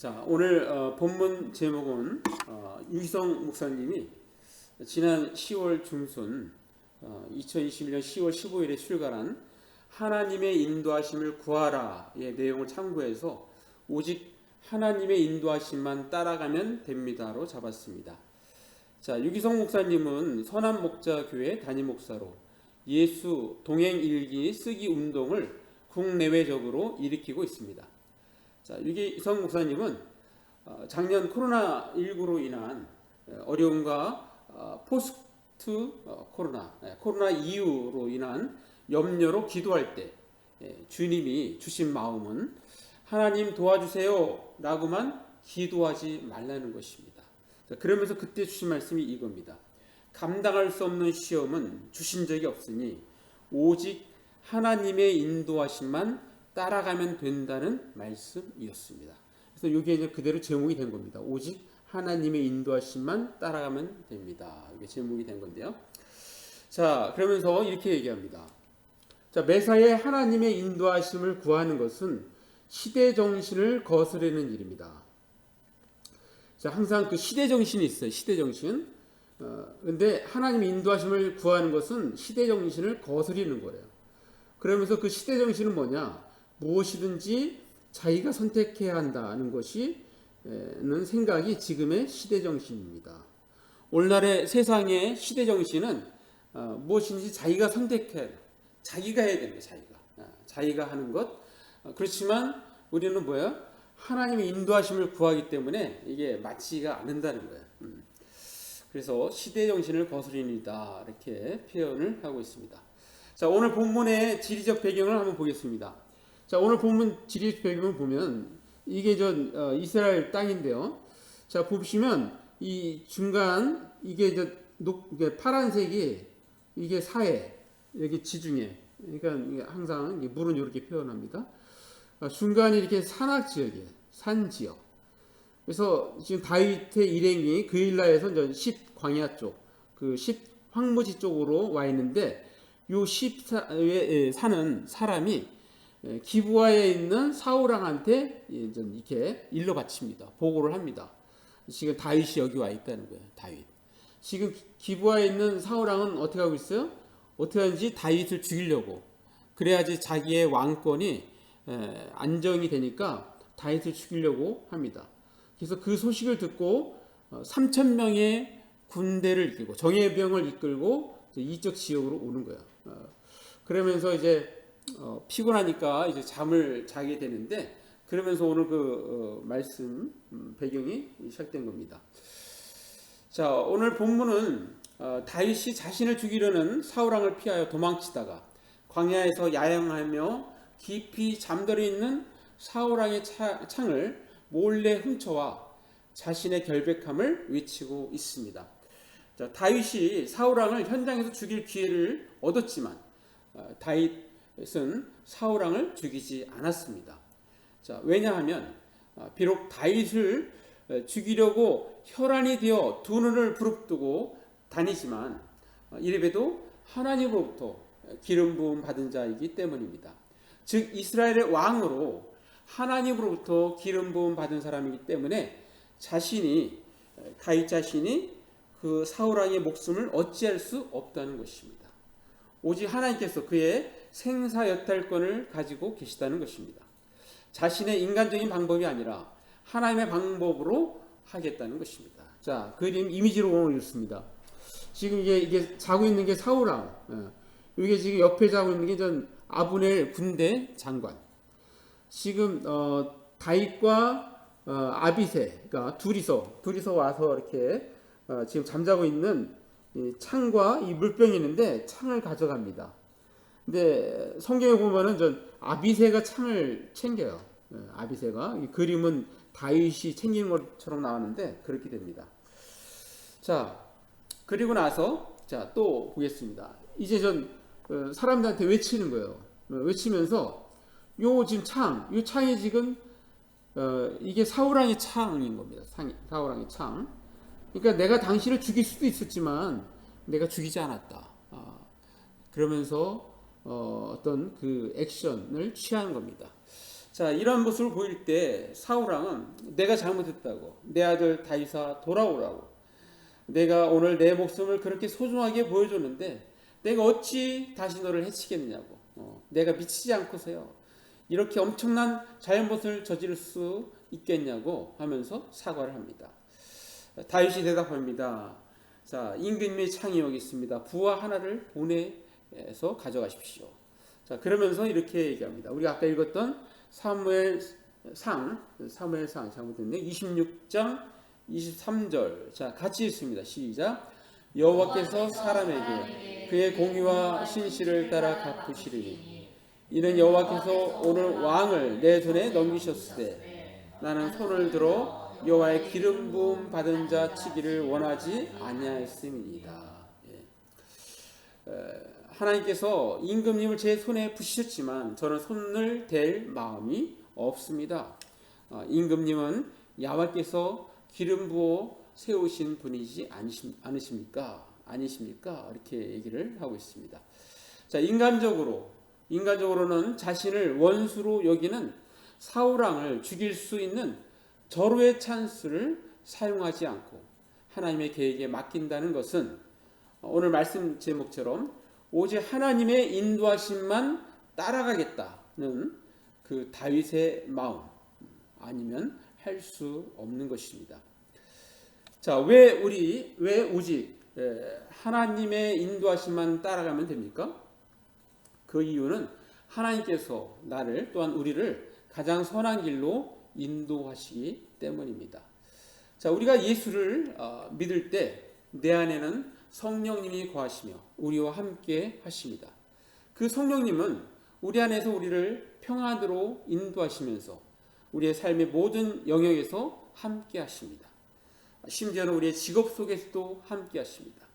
자, 오늘 본문 제목은 유희성 목사님이 지난 10월 중순 2021년 10월 15일에 출간한 하나님의 인도하심을 구하라의 내용을 참고해서 오직 하나님의 인도하심만 따라가면 됩니다로 잡았습니다. 자, 유희성 목사님은 선한목자교회 담임 목사로 예수 동행일기 쓰기 운동을 국내외적으로 일으키고 있습니다. 자, 유희성 목사님은 작년 코로나19로 인한 어려움과 포스트 코로나 이후로 인한 염려로 기도할 때 주님이 주신 마음은 하나님 도와주세요 라고만 기도하지 말라는 것입니다. 자, 그러면서 그때 주신 말씀이 이겁니다. 감당할 수 없는 시험은 주신 적이 없으니 오직 하나님의 인도하심만 따라가면 된다는 말씀이었습니다. 그래서 이게 이제 그대로 제목이 된 겁니다. 오직 하나님의 인도하심만 따라가면 됩니다. 이게 제목이 된 건데요. 자, 그러면서 이렇게 얘기합니다. 자, 매사에 하나님의 인도하심을 구하는 것은 시대 정신을 거스르는 일입니다. 자, 항상 그 시대 정신이 있어요. 시대 정신. 근데 하나님의 인도하심을 구하는 것은 시대 정신을 거스르는 거예요. 그러면서 그 시대 정신은 뭐냐? 무엇이든지 자기가 선택해야 한다는 것이는 생각이 지금의 시대 정신입니다. 오늘날의 세상의 시대 정신은 무엇인지 자기가 선택해야 돼. 자기가 해야 됩니다. 자기가 하는 것. 그렇지만 우리는 뭐예요? 하나님의 인도하심을 구하기 때문에 이게 맞지가 않는다는 거예요. 그래서 시대 정신을 거스르니다 이렇게 표현을 하고 있습니다. 자, 오늘 본문의 지리적 배경을 한번 보겠습니다. 자, 오늘 본문 지리적 배경을 보면 이게 이스라엘 땅인데요. 자, 보시면 이 중간 이게 이게 파란색이 이게 사해, 여기 지중해. 그러니까 항상 물은 이렇게 표현합니다. 중간이 이렇게 산악 지역이에요. 산 지역. 그래서 지금 다윗의 일행이 그일라에서 10 광야 쪽, 그 10 황무지 쪽으로 와 있는데 요 10에 사는 사람이 기브아에 있는 사울 왕한테 이렇게 일러 바칩니다. 보고를 합니다. 지금 다윗이 여기 와 있다는 거예요. 다윗. 지금 기브아에 있는 사울 왕은 어떻게 하고 있어요? 어떻게 하는지 다윗을 죽이려고. 그래야지 자기의 왕권이 안정이 되니까 다윗을 죽이려고 합니다. 그래서 그 소식을 듣고 3,000명의 군대를 이끌고 정예병을 이끌고 이쪽 지역으로 오는 거예요. 그러면서 이제 피곤하니까 이제 잠을 자게 되는데 그러면서 오늘 그 말씀 배경이 시작된 겁니다. 자, 오늘 본문은 다윗이 자신을 죽이려는 사울 왕을 피하여 도망치다가 광야에서 야영하며 깊이 잠들어 있는 사울 왕의 창을 몰래 훔쳐와 자신의 결백함을 외치고 있습니다. 자, 다윗이 사울 왕을 현장에서 죽일 기회를 얻었지만 다윗은 사울 왕을 죽이지 않았습니다. 자, 왜냐하면 비록 다윗을 죽이려고 혈안이 되어 두 눈을 부릅뜨고 다니지만 이래봬도 하나님으로부터 기름 부음 받은 자이기 때문입니다. 즉 이스라엘의 왕으로 하나님으로부터 기름 부음 받은 사람이기 때문에 다윗 자신이 그 사울 왕의 목숨을 어찌할 수 없다는 것입니다. 오직 하나님께서 그의 생사여탈권을 가지고 계시다는 것입니다. 자신의 인간적인 방법이 아니라 하나님의 방법으로 하겠다는 것입니다. 자, 그림 이미지로 읽습니다. 지금 이게 자고 있는 게 사울 왕. 이게 지금 옆에 자고 있는 게 아브넬 군대 장관. 지금 다윗과 아비새가 둘이서 와서 이렇게 지금 잠자고 있는 이 창과 이 물병이 있는데 창을 가져갑니다. 근데 성경에 보면은 아비새가 창을 챙겨요. 아비새가 이 그림은 다윗이 챙기는 것처럼 나왔는데 그렇게 됩니다. 자, 그리고 나서 자, 또 보겠습니다. 이제 사람들한테 외치는 거예요. 외치면서 지금 이 창이 지금 이게 사울 왕의 창인 겁니다. 사울 왕의 창. 그러니까 내가 당신을 죽일 수도 있었지만 내가 죽이지 않았다. 그러면서 어떤 그 액션을 취하는 겁니다. 자, 이런 모습을 보일 때 사울왕은 내가 잘못했다고, 내 아들 다윗아 돌아오라고, 내가 오늘 내 목숨을 그렇게 소중하게 보여줬는데 내가 어찌 다시 너를 해치겠느냐고, 내가 미치지 않고서요 이렇게 엄청난 잘못을 저지를 수 있겠냐고 하면서 사과를 합니다. 다윗이 대답합니다. 자, 임금님의 창이 여기 있습니다. 부하 하나를 보내서 가져가십시오. 자, 그러면서 이렇게 얘기합니다. 우리가 아까 읽었던 사무엘상 잘못했네. 26장 23절. 자, 같이 읽습니다. 시작. 여호와께서 사람에게 그의 공의와 신실을 따라 갚으시리니 이는 여호와께서 오늘 왕을 내 손에 넘기셨으되 나는 손을 들어 여호와의 기름 부음 받은 자 치기를 원하지 아니하였음이니이다. 하나님께서 임금님을 제 손에 부시셨지만 저는 손을 댈 마음이 없습니다. 임금님은 야훼께서 기름 부어 세우신 분이지 않으십니까? 아니십니까? 이렇게 얘기를 하고 있습니다. 자, 인간적으로는 자신을 원수로 여기는 사울왕을 죽일 수 있는 절호의 찬스를 사용하지 않고 하나님의 계획에 맡긴다는 것은 오늘 말씀 제목처럼 오직 하나님의 인도하심만 따라가겠다는 그 다윗의 마음 아니면 할 수 없는 것입니다. 자, 왜 오직 하나님의 인도하심만 따라가면 됩니까? 그 이유는 하나님께서 나를 또한 우리를 가장 선한 길로 인도하시기 때문입니다. 자, 우리가 예수를 믿을 때 내 안에는 성령님이 거하시며 우리와 함께 하십니다. 그 성령님은 우리 안에서 우리를 평안으로 인도하시면서 우리의 삶의 모든 영역에서 함께 하십니다. 심지어는 우리의 직업 속에서도 함께 하십니다.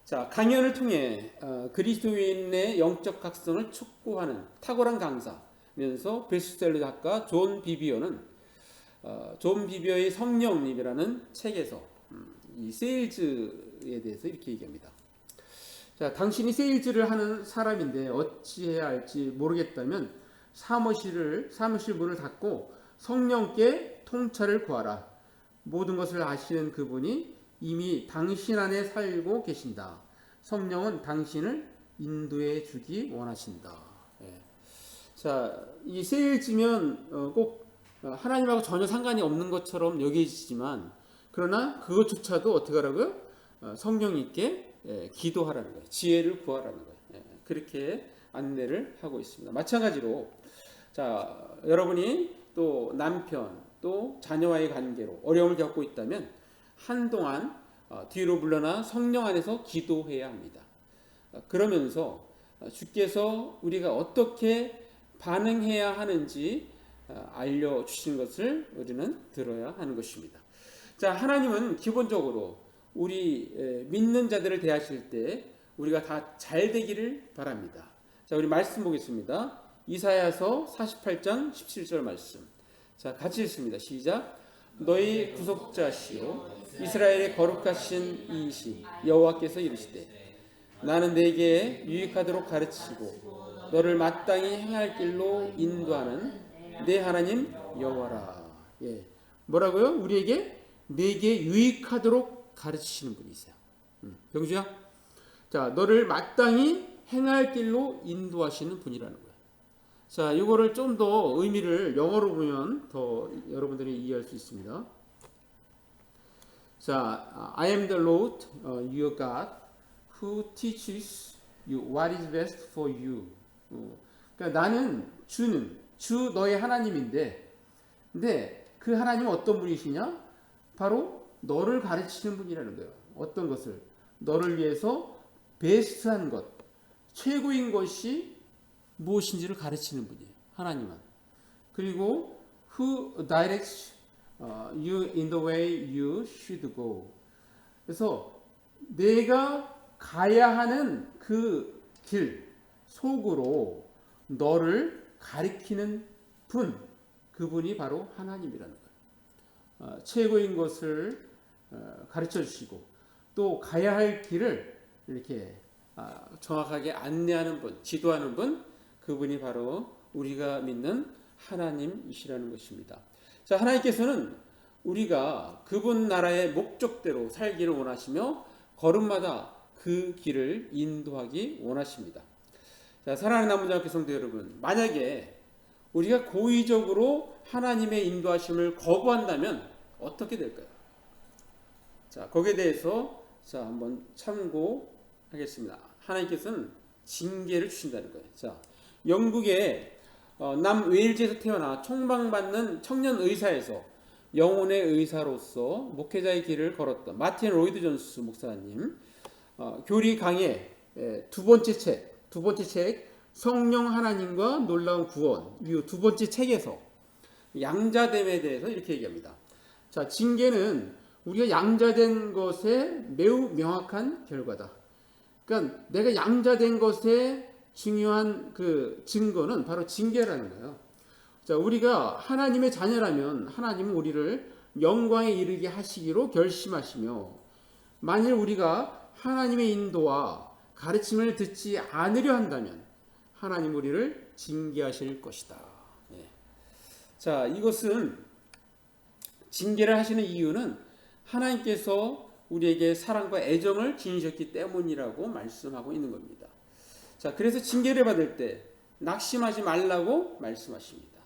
자, 강연을 통해 그리스도인의 영적 각성을 촉구하는 탁월한 강사면서 베스트셀러 작가 존 비비어는 존 비비어의 성령님이라는 책에서 이 세일즈에 대해서 이렇게 얘기합니다. 자, 당신이 세일즈를 하는 사람인데 어찌해야 할지 모르겠다면 사무실 문을 닫고 성령께 통찰을 구하라. 모든 것을 아시는 그분이 이미 당신 안에 살고 계신다. 성령은 당신을 인도해 주기 원하신다. 자, 이 세일즈면 꼭 하나님하고 전혀 상관이 없는 것처럼 여겨지지만 그러나 그것조차도 어떻게 하라고요? 성령님께 기도하라는 거예요. 지혜를 구하라는 거예요. 그렇게 안내를 하고 있습니다. 마찬가지로 자, 여러분이 또 남편 또 자녀와의 관계로 어려움을 겪고 있다면 한동안 뒤로 물러나 성령 안에서 기도해야 합니다. 그러면서 주께서 우리가 어떻게 반응해야 하는지 알려주신 것을 우리는 들어야 하는 것입니다. 자, 하나님은 기본적으로 우리 믿는 자들을 대하실 때 우리가 다 잘 되기를 바랍니다. 자, 우리 말씀 보겠습니다. 이사야서 48장 17절 말씀. 자, 같이 읽습니다. 시작. 너희 구속자시요 이스라엘의 거룩하신 이이신 여호와께서 이르시되 나는 내게 유익하도록 가르치고 너를 마땅히 행할 길로 인도하는 내 하나님 여호와라. 뭐라고요? 우리에게 내게 유익하도록 가르치시는 분이세요. 병주야, 자, 너를 마땅히 행할 길로 인도하시는 분이라는 거예요. 자, 이거를 좀 더 의미를 영어로 보면 더 여러분들이 이해할 수 있습니다. 자, I am the Lord, your God, who teaches you what is best for you. 그러니까 나는 주 너의 하나님인데, 근데 그 하나님은 어떤 분이시냐? 바로 너를 가르치는 분이라는 거예요. 어떤 것을? 너를 위해서 베스트한 것, 최고인 것이 무엇인지를 가르치는 분이에요. 하나님은. 그리고 who directs you in the way you should go. 그래서 내가 가야 하는 그 길 속으로 너를 가리키는 분, 그분이 바로 하나님이라는 거예요. 최고인 것을 가르쳐 주시고 또 가야 할 길을 이렇게 정확하게 안내하는 분, 지도하는 분, 그분이 바로 우리가 믿는 하나님이시라는 것입니다. 자, 하나님께서는 우리가 그분 나라의 목적대로 살기를 원하시며 걸음마다 그 길을 인도하기 원하십니다. 자, 사랑하는 남문장학교 성도 여러분, 만약에 우리가 고의적으로 하나님의 인도하심을 거부한다면 어떻게 될까요? 자, 거기에 대해서 한번 참고하겠습니다. 하나님께서는 징계를 주신다는 거예요. 자, 영국의 남웨일즈에서 태어나 총방받는 청년 의사에서 영혼의 의사로서 목회자의 길을 걸었던 마틴 로이드 존스 목사님, 교리 강의 두 번째 책 성령 하나님과 놀라운 구원, 이 두 번째 책에서 양자됨에 대해서 이렇게 얘기합니다. 자, 징계는 우리가 양자된 것의 매우 명확한 결과다. 그러니까 내가 양자된 것의 중요한 그 증거는 바로 징계라는 거예요. 자, 우리가 하나님의 자녀라면 하나님은 우리를 영광에 이르게 하시기로 결심하시며, 만일 우리가 하나님의 인도와 가르침을 듣지 않으려 한다면 하나님 우리를 징계하실 것이다. 네. 자, 이것은 징계를 하시는 이유는 하나님께서 우리에게 사랑과 애정을 지니셨기 때문이라고 말씀하고 있는 겁니다. 자, 그래서 징계를 받을 때 낙심하지 말라고 말씀하십니다.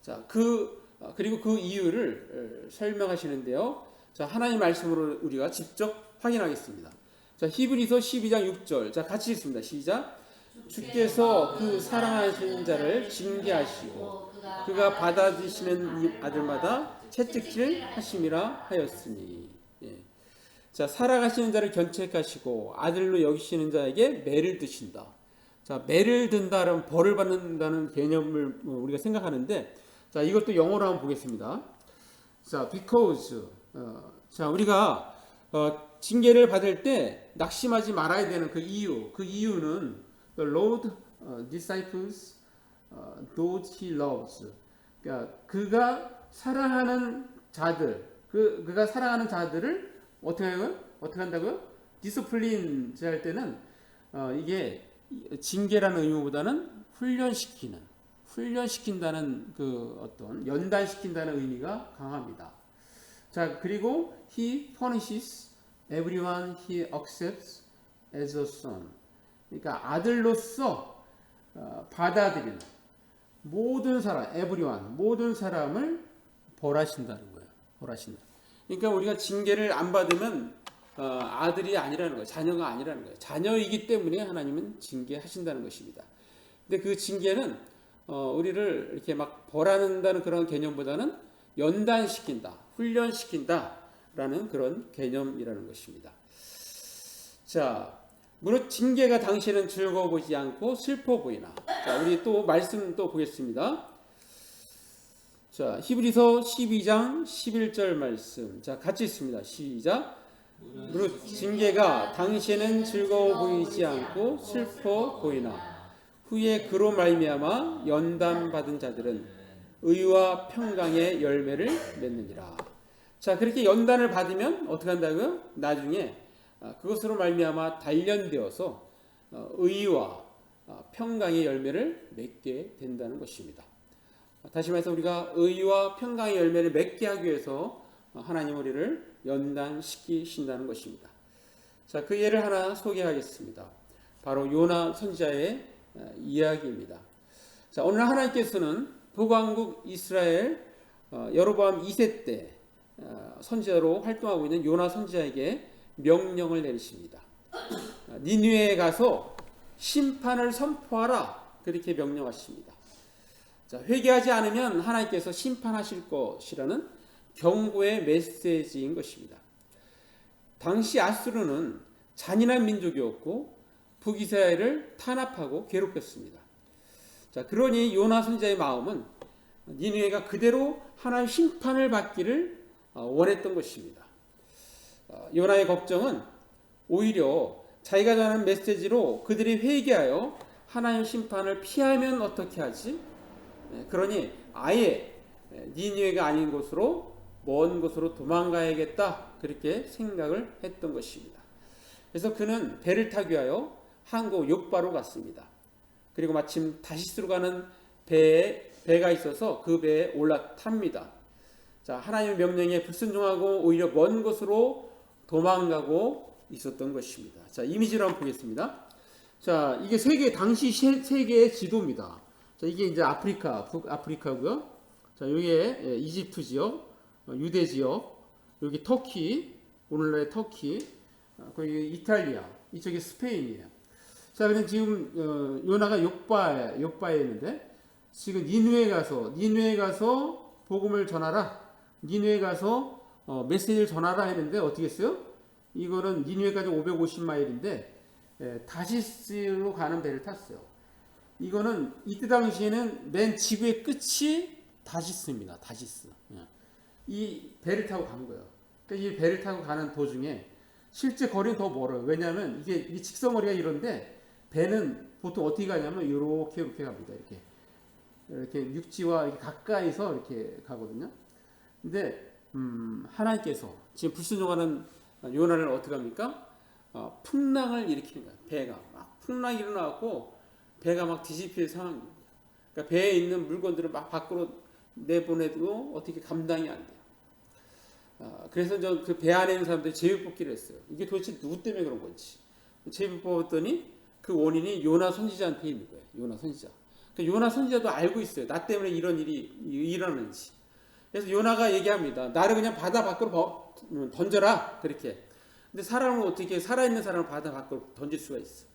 자, 그리고 그 이유를 설명하시는데요. 자, 하나님 말씀으로 우리가 직접 확인하겠습니다. 자, 히브리서 12장 6절. 자, 같이 읽습니다. 시작. 주께서 그 사랑하시는 자를 징계하시고 그가 받아주시는 아들마다 채찍질 하심이라 하였으니. 예. 자, 살아가시는 자를 견책하시고 아들로 여기시는 자에게 매를 드신다. 자, 매를 든다는 벌을 받는다는 개념을 우리가 생각하는데, 자, 이것도 영어로 한번 보겠습니다. 자, because 자, 우리가 징계를 받을 때 낙심하지 말아야 되는 그 이유는 the Lord disciples those he loves. 그러니까 그가 사랑하는 자들, 그가 사랑하는 자들을 어떻게 한다고요? 디스플린 할 때는 이게 징계라는 의미보다는 훈련시킨다는 그 어떤 연단시킨다는 의미가 강합니다. 자, 그리고 he punishes everyone he accepts as a son. 그러니까 아들로서 받아들이는 모든 사람, everyone, 모든 사람을 벌하신다는 거예요. 벌하신다. 그러니까 우리가 징계를 안 받으면 아들이 아니라는 거예요. 자녀가 아니라는 거예요. 자녀이기 때문에 하나님은 징계하신다는 것입니다. 근데 그 징계는 우리를 이렇게 막 벌한다는 그런 개념보다는 연단시킨다, 훈련시킨다라는 그런 개념이라는 것입니다. 자, 무릇 징계가 당신은 즐거워 보이지 않고 슬퍼 보이나. 자, 우리 또 말씀 또 보겠습니다. 자, 히브리서 12장 11절 말씀. 자, 같이 있습니다. 시작. 무릇 징계가 당신은 즐거워 보이지 않고 슬퍼 보이나 후에 그로 말미암아 연단 받은 자들은 의와 평강의 열매를 맺느니라. 자, 그렇게 연단을 받으면 어떻게 한다고요? 나중에 그것으로 말미암아 단련되어서 의와 평강의 열매를 맺게 된다는 것입니다. 다시 말해서 우리가 의와 평강의 열매를 맺게 하기 위해서 하나님 우리를 연단시키신다는 것입니다. 자, 그 예를 하나 소개하겠습니다. 바로 요나 선지자의 이야기입니다. 자, 오늘 하나님께서는 북왕국 이스라엘 여로보암 2세 때 선지자로 활동하고 있는 요나 선지자에게 명령을 내리십니다. 니느웨에 가서 심판을 선포하라, 그렇게 명령하십니다. 자, 회개하지 않으면 하나님께서 심판하실 것이라는 경고의 메시지인 것입니다. 당시 아수르는 잔인한 민족이었고 북이스라엘을 탄압하고 괴롭혔습니다. 자, 그러니 요나 선지자의 마음은 니느웨가 그대로 하나님의 심판을 받기를 원했던 것입니다. 요나의 걱정은 오히려 자기가 전하는 메시지로 그들이 회개하여 하나님 심판을 피하면 어떻게 하지? 그러니 아예 니느웨가 아닌 곳으로, 먼 곳으로 도망가야겠다, 그렇게 생각을 했던 것입니다. 그래서 그는 배를 타기 위하여 항구 욥바로 갔습니다. 그리고 마침 다시스로 가는 배에 배가 있어서 그 배에 올라탑니다. 자, 하나님의 명령에 불순종하고 오히려 먼 곳으로 도망가고 있었던 것입니다. 자, 이미지를 한번 보겠습니다. 자, 이게 당시 세계의 지도입니다. 자, 이게 이제 북아프리카고요. 자, 여기에 이집트 지역, 유대 지역, 여기 터키, 오늘날의 터키, 거기 이탈리아, 이쪽이 스페인이에요. 자, 그럼 지금 요나가 욕바에 있는데 지금 니느웨에 가서 복음을 전하라. 니느웨에 가서 메시지를 전하라 했는데 어떻게 했어요? 이거는 니느웨까지 550마일인데 다시스로 가는 배를 탔어요. 이거는 이때 당시에는 맨 지구의 끝이 다시스입니다. 다시스. 이 배를 타고 간 거예요. 그러니까 이 배를 타고 가는 도중에 실제 거리는 더 멀어요. 왜냐하면 이게 직선거리가 이런데 배는 보통 어떻게 가냐면 이렇게 갑니다. 이렇게 육지와 이렇게 가까이서 이렇게 가거든요. 근데 하나님께서 지금 불순종하는 요나를 어떻게 합니까? 풍랑을 일으키는 거예요. 배가 막 풍랑이 일어나고 배가 막 뒤집힐 상황입니다. 그러니까 배에 있는 물건들을 막 밖으로 내보내도 어떻게 감당이 안 돼요. 그래서 저 그 배 안에 있는 사람들이 제비 뽑기를 했어요. 이게 도대체 누구 때문에 그런 건지. 제비 뽑았더니 그 원인이 요나 선지자한테 있는 거예요. 요나 선지자. 그러니까 요나 선지자도 알고 있어요. 나 때문에 이런 일이 일어나는지. 그래서 요나가 얘기합니다. 나를 그냥 바다 밖으로 던져라. 그렇게. 근데 사람은 어떻게 살아있는 사람을 바다 밖으로 던질 수가 있어.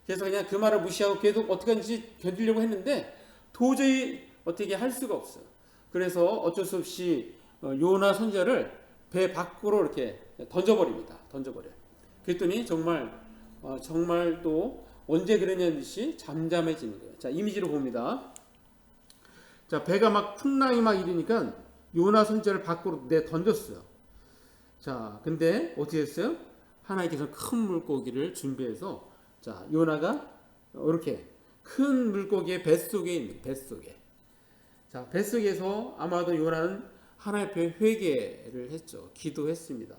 그래서 그냥 그 말을 무시하고 계속 어떻게 하는지 견디려고 했는데 도저히 어떻게 할 수가 없어요. 그래서 어쩔 수 없이 요나 선지자를 배 밖으로 이렇게 던져버립니다. 던져버려요. 그랬더니 정말 또 언제 그러냐는 듯이 잠잠해지는 거예요. 자, 이미지로 봅니다. 자, 배가 막 풍랑이 막 일으니까 요나 선지자를 밖으로 던졌어요. 자, 근데 어떻게 했어요? 하나님께서 큰 물고기를 준비해서 자, 요나가 이렇게 큰 물고기의 뱃속에 있는 뱃속에. 자, 뱃속에서 아마도 요나는 하나님 앞에 회개를 했죠. 기도했습니다.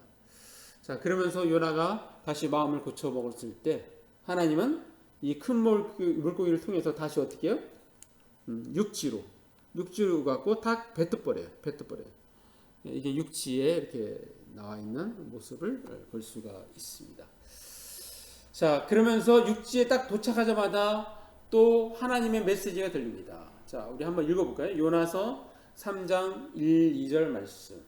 자, 그러면서 요나가 다시 마음을 고쳐 먹었을 때 하나님은 이 큰 물고기를 통해서 다시 어떻게 해요? 육지로 갖고 다 뱉어버려요. 이게 육지에 이렇게 나와 있는 모습을 볼 수가 있습니다. 자, 그러면서 육지에 딱 도착하자마자 또 하나님의 메시지가 들립니다. 자, 우리 한번 읽어볼까요? 요나서 3장 1, 2절 말씀.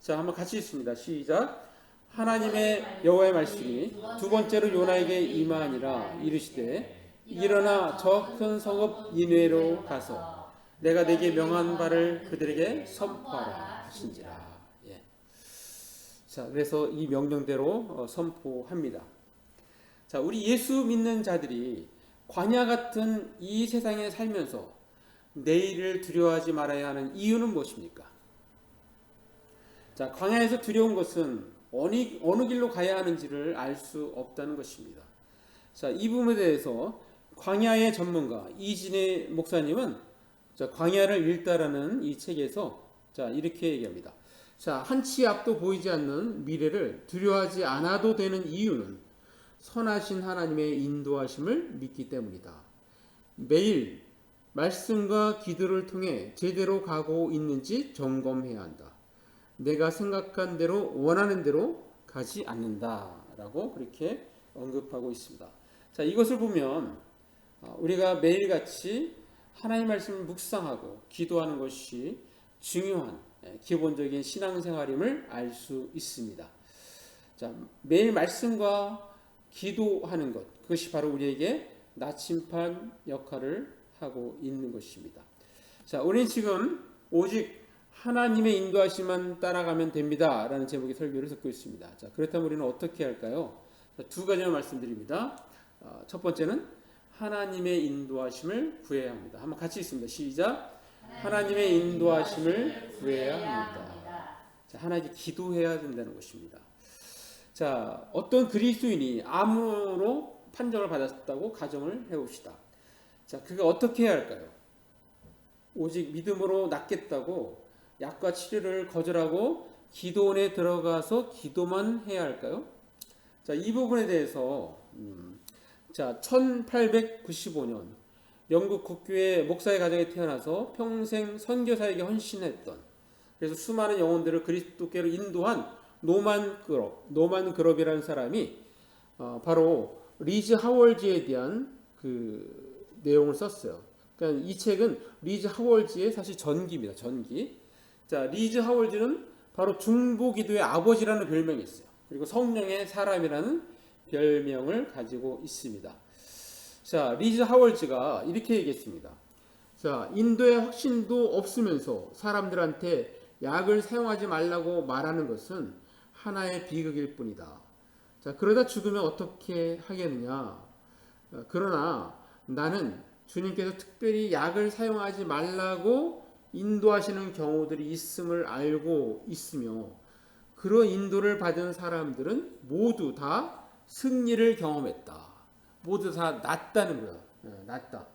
자, 한번 같이 읽습니다. 시작. 하나님의 여호와의 말씀이 두 번째로 요나에게 임하니라. 이르시되 일어나 저 큰 성읍 니느웨로 가서 내가 내게 명한 바를 그들에게 선포하라 하신지라. 예. 자, 그래서 이 명령대로 선포합니다. 자, 우리 예수 믿는 자들이 광야 같은 이 세상에 살면서 내일을 두려워하지 말아야 하는 이유는 무엇입니까? 자, 광야에서 두려운 것은 어느 길로 가야 하는지를 알 수 없다는 것입니다. 자, 이 부분에 대해서 광야의 전문가 이진애 목사님은 자, 광야를 읽다라는 이 책에서 자, 이렇게 얘기합니다. 자, 한치 앞도 보이지 않는 미래를 두려워하지 않아도 되는 이유는 선하신 하나님의 인도하심을 믿기 때문이다. 매일 말씀과 기도를 통해 제대로 가고 있는지 점검해야 한다. 내가 생각한 대로 원하는 대로 가지 않는다라고 그렇게 언급하고 있습니다. 자, 이것을 보면 우리가 매일같이 하나님 말씀을 묵상하고 기도하는 것이 중요한 기본적인 신앙생활임을 알 수 있습니다. 자, 매일 말씀과 기도하는 것, 그것이 바로 우리에게 나침반 역할을 하고 있는 것입니다. 자, 우리는 지금 오직 하나님의 인도하심만 따라가면 됩니다 라는 제목의 설교를 듣고 있습니다. 자, 그렇다면 우리는 어떻게 할까요? 자, 두 가지만 말씀드립니다. 첫 번째는 하나님의 인도하심을 구해야 합니다. 한번 같이 읽습니다. 시작. 하나님의 인도하심을 구해야 합니다. 자, 하나님께 기도해야 된다는 것입니다. 자, 어떤 그리스도인이 암으로 판정을 받았다고 가정을 해봅시다. 자, 그가 어떻게 해야 할까요? 오직 믿음으로 낫겠다고 약과 치료를 거절하고 기도원에 들어가서 기도만 해야 할까요? 자, 이 부분에 대해서 자, 1895년 영국 국교의 목사의 가정에 태어나서 평생 선교사에게 헌신했던, 그래서 수많은 영혼들을 그리스도께로 인도한 노만 그롭이라는 사람이 바로 리즈 하월즈에 대한 그 내용을 썼어요. 그러니까 이 책은 리즈 하월즈의 사실 전기입니다. 전기. 자, 리즈 하월즈는 바로 중보기도의 아버지라는 별명이 있어요. 그리고 성령의 사람이라는 별명을 가지고 있습니다. 자, 리즈 하월즈가 이렇게 얘기했습니다. 자, 인도에 확신도 없으면서 사람들한테 약을 사용하지 말라고 말하는 것은 하나의 비극일 뿐이다. 자, 그러다 죽으면 어떻게 하겠느냐. 그러나 나는 주님께서 특별히 약을 사용하지 말라고 인도하시는 경우들이 있음을 알고 있으며, 그런 인도를 받은 사람들은 모두 다 승리를 경험했다. 모두 다 낫다는 거예요. 낫다.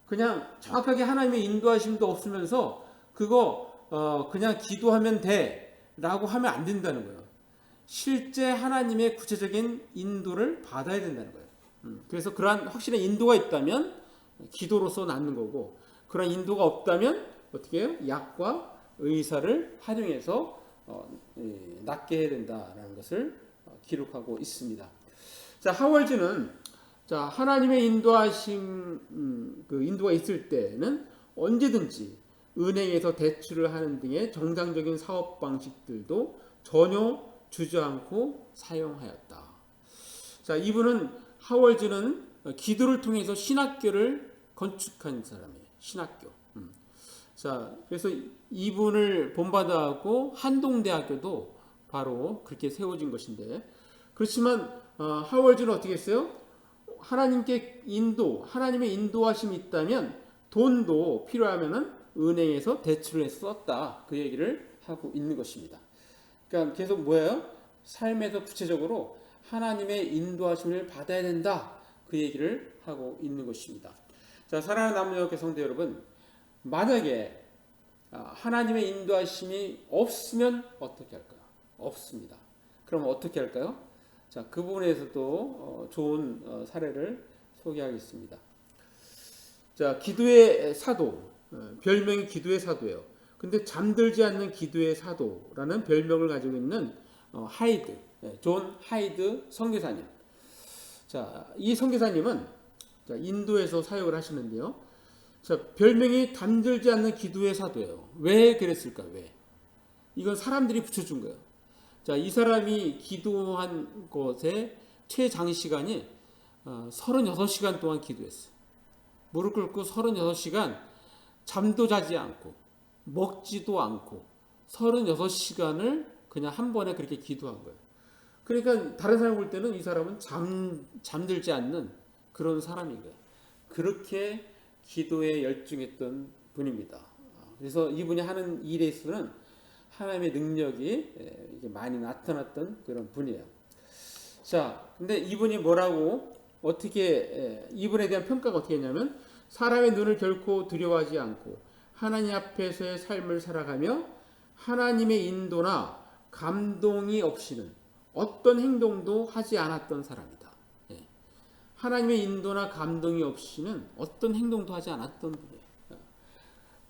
그냥 정확하게 하나님의 인도하심도 없으면서 그거 그냥 기도하면 돼 라고 하면 안 된다는 거예요. 실제 하나님의 구체적인 인도를 받아야 된다는 거예요. 그래서 그러한 확실한 인도가 있다면 기도로서 낫는 거고, 그런 인도가 없다면 어떻게 해요? 약과 의사를 활용해서 낫게 해야 된다라는 것을 기록하고 있습니다. 자, 하월즈는 자, 하나님의 인도하심, 그 인도가 있을 때는 언제든지 은행에서 대출을 하는 등의 정상적인 사업 방식들도 전혀 주저앉고 사용하였다. 자, 하월즈는 기도를 통해서 신학교를 건축한 사람이에요. 신학교. 자, 그래서 이분을 본받아하고 한동대학교도 바로 그렇게 세워진 것인데, 그렇지만 하월즈는 어떻게 했어요? 하나님의 인도하심이 있다면 돈도 필요하면은 은행에서 대출을 썼다. 그 얘기를 하고 있는 것입니다. 그러니까 계속 뭐예요? 삶에서 구체적으로 하나님의 인도하심을 받아야 된다. 그 얘기를 하고 있는 것입니다. 자, 사랑하는 남녀교회 성도 여러분, 만약에 하나님의 인도하심이 없으면 어떻게 할까요? 없습니다. 그럼 어떻게 할까요? 자, 그 부분에서도 좋은 사례를 소개하겠습니다. 자, 기도의 사도, 별명이 기도의 사도예요. 근데 잠들지 않는 기도의 사도라는 별명을 가지고 있는 존 하이드 선교사님. 자, 이 선교사님은 인도에서 사역을 하시는데요. 자, 별명이 잠들지 않는 기도의 사도예요. 왜 그랬을까? 왜? 이건 사람들이 붙여준 거예요. 자, 이 사람이 기도한 것의 최장시간이 36시간 동안 기도했어요. 무릎 꿇고 36시간 잠도 자지 않고 먹지도 않고 36시간을 그냥 한 번에 그렇게 기도한 거예요. 그러니까 다른 사람 볼 때는 이 사람은 잠들지 않는 그런 사람인 거예요. 그렇게 기도에 열중했던 분입니다. 그래서 이분이 하는 일에 있어서는 하나님의 능력이 많이 나타났던 그런 분이에요. 자, 근데 이분이 이분에 대한 평가가 어떻게 했냐면, 사람의 눈을 결코 두려워하지 않고 하나님 앞에서의 삶을 살아가며 하나님의 인도나 감동이 없이는 어떤 행동도 하지 않았던 사람이다. 하나님의 인도나 감동이 없이는 어떤 행동도 하지 않았던 분이에요.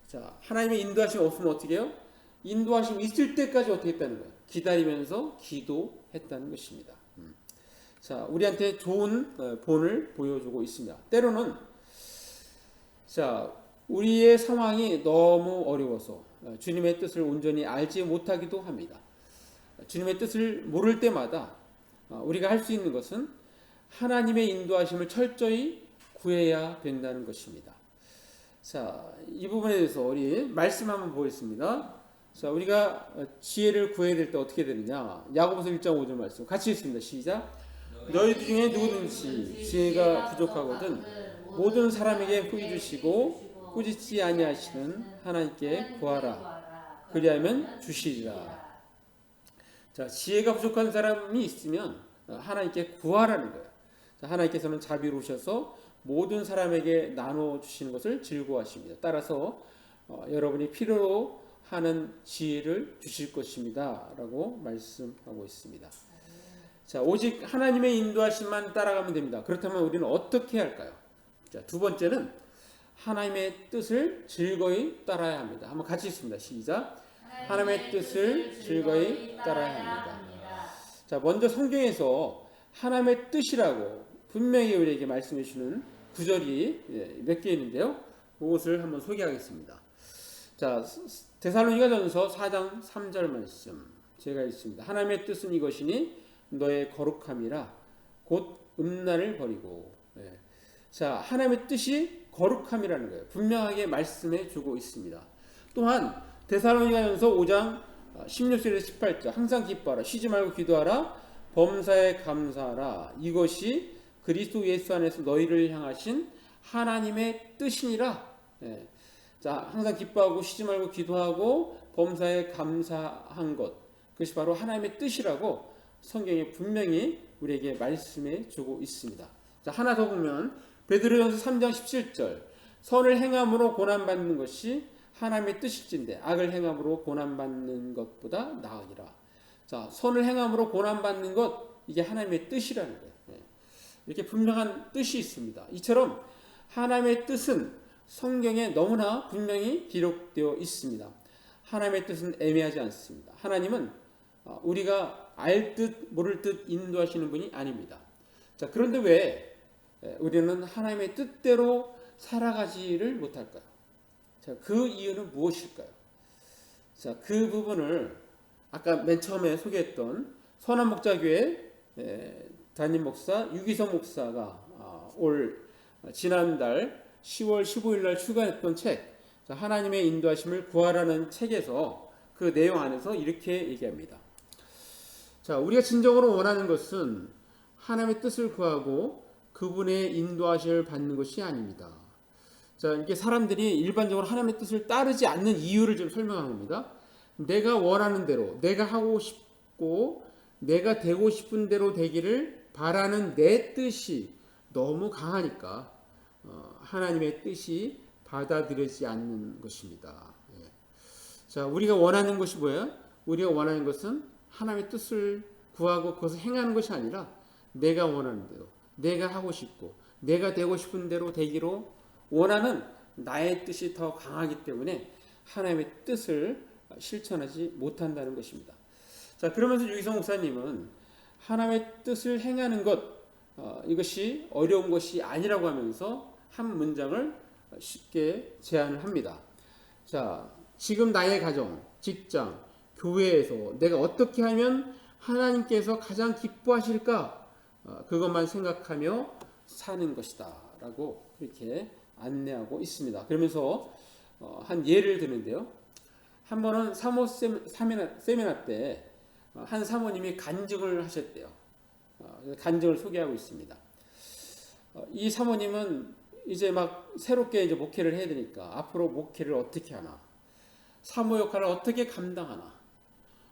자, 하나님의 인도하심 없으면 어떻게 해요? 인도하심 있을 때까지 어떻게 했다는 거예요? 기다리면서 기도했다는 것입니다. 자, 우리한테 좋은 본을 보여주고 있습니다. 때로는 자, 우리의 상황이 너무 어려워서 주님의 뜻을 온전히 알지 못하기도 합니다. 주님의 뜻을 모를 때마다 우리가 할 수 있는 것은 하나님의 인도하심을 철저히 구해야 된다는 것입니다. 자, 이 부분에 대해서 우리 말씀 한번 보겠습니다. 자, 우리가 지혜를 구해야 될 때 어떻게 되느냐? 야고보서 1장 5절 말씀 같이 읽습니다. 시작. 너희 중에 누구든지 지혜가 부족하거든 모든 사람에게 후히 주시고 꾸짖지 아니하시는 하나님께 구하라. 그리하면 주시리라. 자, 지혜가 부족한 사람이 있으면 하나님께 구하라는 거예요. 자, 하나님께서는 자비로우셔서 모든 사람에게 나눠 주시는 것을 즐거워하십니다. 따라서 여러분이 필요로 하는 지혜를 주실 것입니다. 라고 말씀하고 있습니다. 자, 오직 하나님의 인도하심만 따라가면 됩니다. 그렇다면 우리는 어떻게 할까요? 자, 두 번째는 하나님의 뜻을 즐거이 따라야 합니다. 한번 같이 읽습니다. 시작. 하나님의 뜻을 즐거이 따라야 합니다. 자, 먼저 성경에서 하나님의 뜻이라고 분명히 우리에게 말씀해 주시는 구절이 몇 개 있는데요. 그것을 한번 소개하겠습니다. 자, 데살로니가전서 4장 3절 말씀 제가 읽습니다. 하나님의 뜻은 이것이니 너의 거룩함이라 곧 음란을 버리고. 자, 하나님의 뜻이 거룩함이라는 거예요. 분명하게 말씀해 주고 있습니다. 또한 데살로니가전서 5장 16절에서 18절 항상 기뻐하라 쉬지 말고 기도하라 범사에 감사하라 이것이 그리스도 예수 안에서 너희를 향하신 하나님의 뜻이니라. 자, 항상 기뻐하고 쉬지 말고 기도하고 범사에 감사한 것 그것이 바로 하나님의 뜻이라고 성경에 분명히 우리에게 말씀해 주고 있습니다. 자, 하나 더 보면 베드로전서 3장 17절 선을 행함으로 고난받는 것이 하나님의 뜻일진데 악을 행함으로 고난받는 것보다 나으니라. 자, 선을 행함으로 고난받는 것 이게 하나님의 뜻이라는 거예요. 이렇게 분명한 뜻이 있습니다. 이처럼 하나님의 뜻은 성경에 너무나 분명히 기록되어 있습니다. 하나님의 뜻은 애매하지 않습니다. 하나님은 우리가 알 듯 모를 듯 인도하시는 분이 아닙니다. 자, 그런데 왜 우리는 하나님의 뜻대로 살아가지를 못할까요? 자, 그 이유는 무엇일까요? 자, 그 부분을 아까 맨 처음에 소개했던 선한목자교회 담임 목사 유기성 목사가 지난달 10월 15일 날 출간했던 책 하나님의 인도하심을 구하라는 책에서 그 내용 안에서 이렇게 얘기합니다. 자, 우리가 진정으로 원하는 것은 하나님의 뜻을 구하고 그분의 인도하심을 받는 것이 아닙니다. 자, 이렇게 사람들이 일반적으로 하나님의 뜻을 따르지 않는 이유를 좀 설명한 겁니다. 내가 원하는 대로, 내가 하고 싶고, 내가 되고 싶은 대로 되기를 바라는 내 뜻이 너무 강하니까 하나님의 뜻이 받아들여지지 않는 것입니다. 자, 우리가 원하는 것이 뭐예요? 우리가 원하는 것은 하나님의 뜻을 구하고 그것을 행하는 것이 아니라 내가 원하는 대로, 내가 하고 싶고, 내가 되고 싶은 대로 되기로 원하는 나의 뜻이 더 강하기 때문에 하나님의 뜻을 실천하지 못한다는 것입니다. 자, 그러면서 유기성 목사님은 하나님의 뜻을 행하는 것 이것이 어려운 것이 아니라고 하면서 한 문장을 쉽게 제안을 합니다. 자, 지금 나의 가정, 직장, 교회에서 내가 어떻게 하면 하나님께서 가장 기뻐하실까? 그것만 생각하며 사는 것이다 라고 그렇게 안내하고 있습니다. 그러면서 한 예를 드는데요. 한 번은 사모 세미나 때 한 사모님이 간증을 하셨대요. 간증을 소개하고 있습니다. 이 사모님은 이제 막 새롭게 이제 목회를 해야 되니까 앞으로 목회를 어떻게 하나, 사모 역할을 어떻게 감당하나,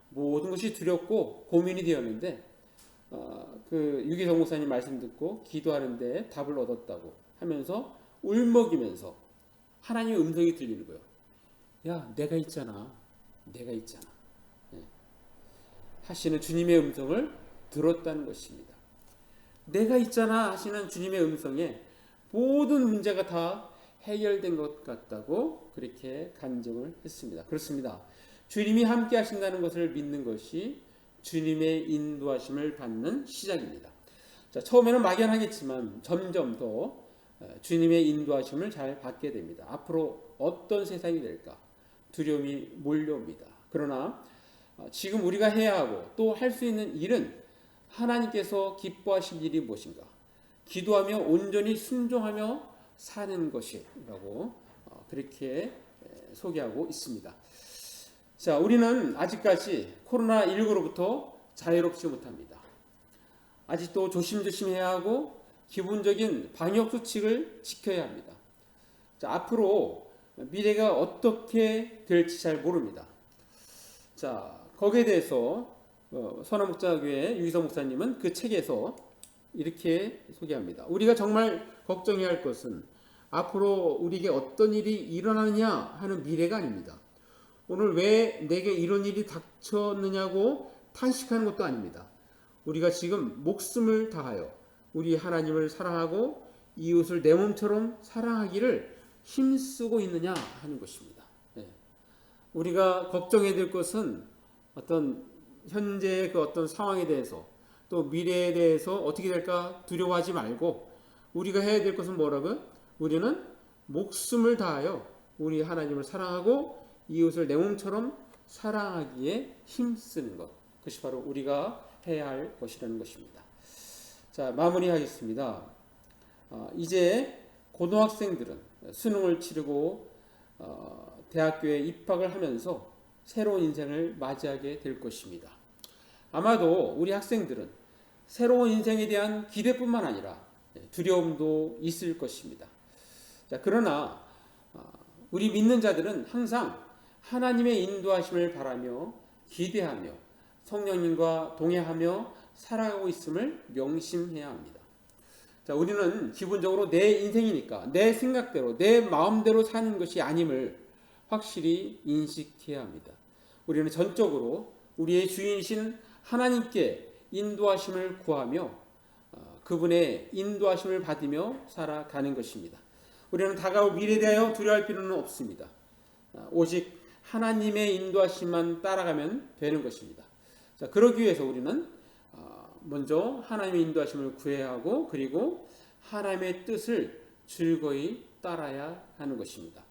모든 것이 두렵고 고민이 되었는데 그 유기성 목사님 말씀 듣고 기도하는데 답을 얻었다고 하면서 울먹이면서 하나님의 음성이 들리는 거예요. 야, 내가 있잖아. 하시는 주님의 음성을 들었다는 것입니다. 내가 있잖아 하시는 주님의 음성에 모든 문제가 다 해결된 것 같다고 그렇게 간증을 했습니다. 그렇습니다. 주님이 함께 하신다는 것을 믿는 것이 주님의 인도하심을 받는 시작입니다. 자, 처음에는 막연하겠지만 점점 더 주님의 인도하심을 잘 받게 됩니다. 앞으로 어떤 세상이 될까 두려움이 몰려옵니다. 그러나 지금 우리가 해야 하고 또 할 수 있는 일은 하나님께서 기뻐하실 일이 무엇인가? 기도하며 온전히 순종하며 사는 것이라고 그렇게 소개하고 있습니다. 자, 우리는 아직까지 코로나19로부터 자유롭지 못합니다. 아직도 조심조심 해야 하고 기본적인 방역 수칙을 지켜야 합니다. 자, 앞으로 미래가 어떻게 될지 잘 모릅니다. 자, 거기에 대해서 선한목자교회 유기성 목사님은 그 책에서 이렇게 소개합니다. 우리가 정말 걱정해야 할 것은 앞으로 우리에게 어떤 일이 일어나느냐 하는 미래가 아닙니다. 오늘 왜 내게 이런 일이 닥쳤느냐고 탄식하는 것도 아닙니다. 우리가 지금 목숨을 다하여 우리 하나님을 사랑하고 이웃을 내 몸처럼 사랑하기를 힘쓰고 있느냐 하는 것입니다. 예. 우리가 걱정해야 될 것은 어떤 현재의 그 어떤 상황에 대해서 또 미래에 대해서 어떻게 될까 두려워하지 말고 우리가 해야 될 것은 뭐라고요? 우리는 목숨을 다하여 우리 하나님을 사랑하고 이웃을 내 몸처럼 사랑하기에 힘쓰는 것. 그것이 바로 우리가 해야 할 것이라는 것입니다. 자, 마무리하겠습니다. 이제 고등학생들은 수능을 치르고 대학교에 입학을 하면서 새로운 인생을 맞이하게 될 것입니다. 아마도 우리 학생들은 새로운 인생에 대한 기대뿐만 아니라 두려움도 있을 것입니다. 자, 그러나 우리 믿는 자들은 항상 하나님의 인도하심을 바라며 기대하며 성령님과 동행하며 살아가고 있음을 명심해야 합니다. 자, 우리는 기본적으로 내 인생이니까 내 생각대로 내 마음대로 사는 것이 아님을 확실히 인식해야 합니다. 우리는 전적으로 우리의 주인이신 하나님께 인도하심을 구하며 그분의 인도하심을 받으며 살아가는 것입니다. 우리는 다가올 미래에 대하여 두려워할 필요는 없습니다. 오직 하나님의 인도하심만 따라가면 되는 것입니다. 자, 그러기 위해서 우리는 먼저 하나님의 인도하심을 구해야 하고 그리고 하나님의 뜻을 즐거이 따라야 하는 것입니다.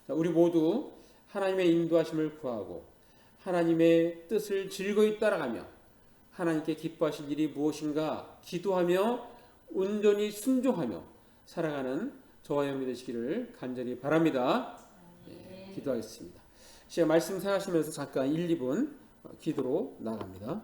자, 우리 모두 하나님의 인도하심을 구하고 하나님의 뜻을 즐거이 따라가며 하나님께 기뻐하실 일이 무엇인가 기도하며 온전히 순종하며 살아가는 저와 여러분이 되시기를 간절히 바랍니다. 기도하겠습니다. 시간 말씀 생각하시면서 잠깐 1, 2분 기도로 나갑니다.